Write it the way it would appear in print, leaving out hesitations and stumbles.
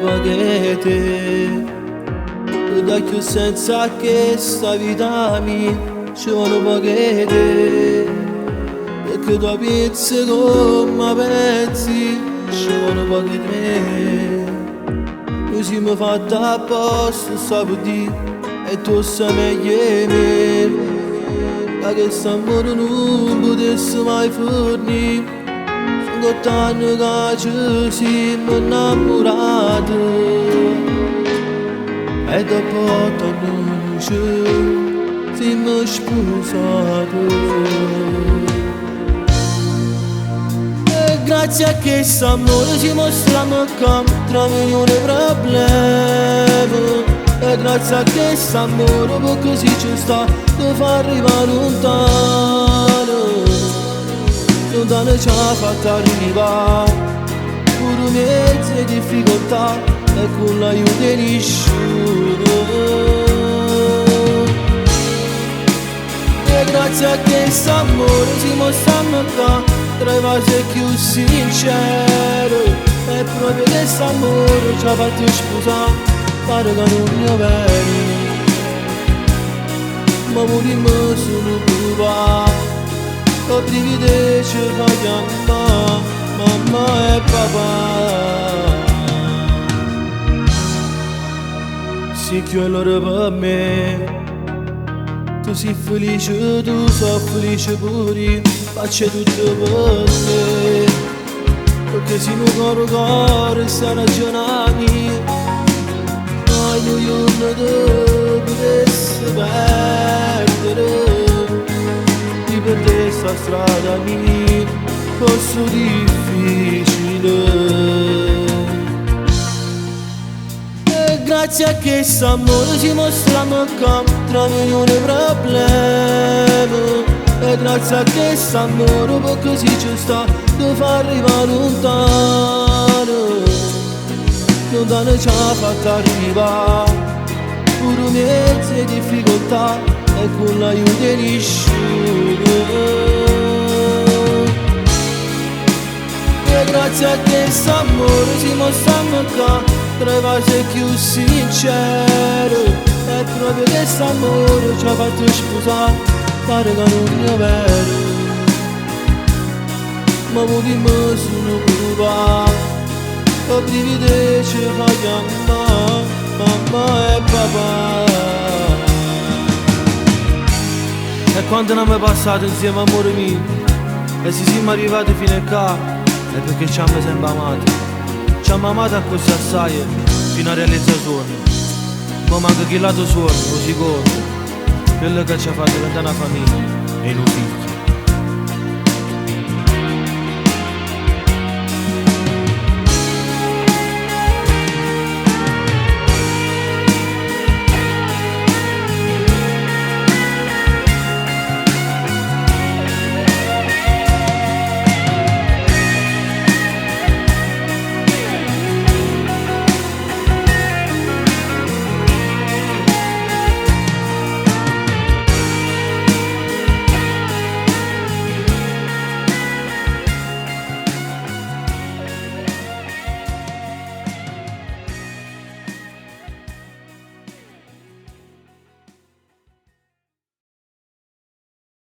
paghete. Da più senza che sta vita mia ci vuole paghete. Perché tu pensi come pensi ci vuole paghete. Noi siamo fatti apposta, sapevo dire, e tu sai meglio di me. Da che s'amore non potessi mai fornire, sono 8 anni che ci siamo innamorati. E dopo 8 anni ci siamo sposati. E grazie a questo amore ci mostriamo come tra milioni di problemi. E grazie a questo amore perché si ci sta ti fa arrivare lontano. Lontano ci ha fatto arrivare pure mezzo e difficoltà e con l'aiuto di nessuno. E grazie a questo amore ci mostriamo qua tra i vasi più sinceri. E proprio questo amore ci ha fatto sposare, pare che non è vero, ma volimmo solo provare. Ho brividi ci vogliamo mamma e papà. Sì che allora per me tu sei felice, tu sei felice pure, faccio tutto per te. Perché se non caro caro sta ragionami, mai io non ti potessi perdere. Di perdere sta strada mia, posso difficile. E grazie a questo amore ci mostriamo come tra milioni di problemi. E grazie a questo amore perché si ci sta ti fa arrivare lontano. Lontano ci ha fatto arrivare pure mezzo e difficoltà e con l'aiuto di nessuno. E grazie a questo amore ci mostriamo qua tra i vasi più sinceri. E proprio questo amore ci ha fatto sposare, pare che non è vero, ma volimmo solo provare. Ho brividi ci vogliamo mamma e papà. E quando non mi è passato insieme amore mio, e se siamo arrivati fino a qua, è perché ci hanno sempre amato. Ci hanno amato a così assai, fino a realizzare il sogno. Ma manca chi lato suono, lo secondo, quello che ci ha fatto diventare una famiglia, e non figlio.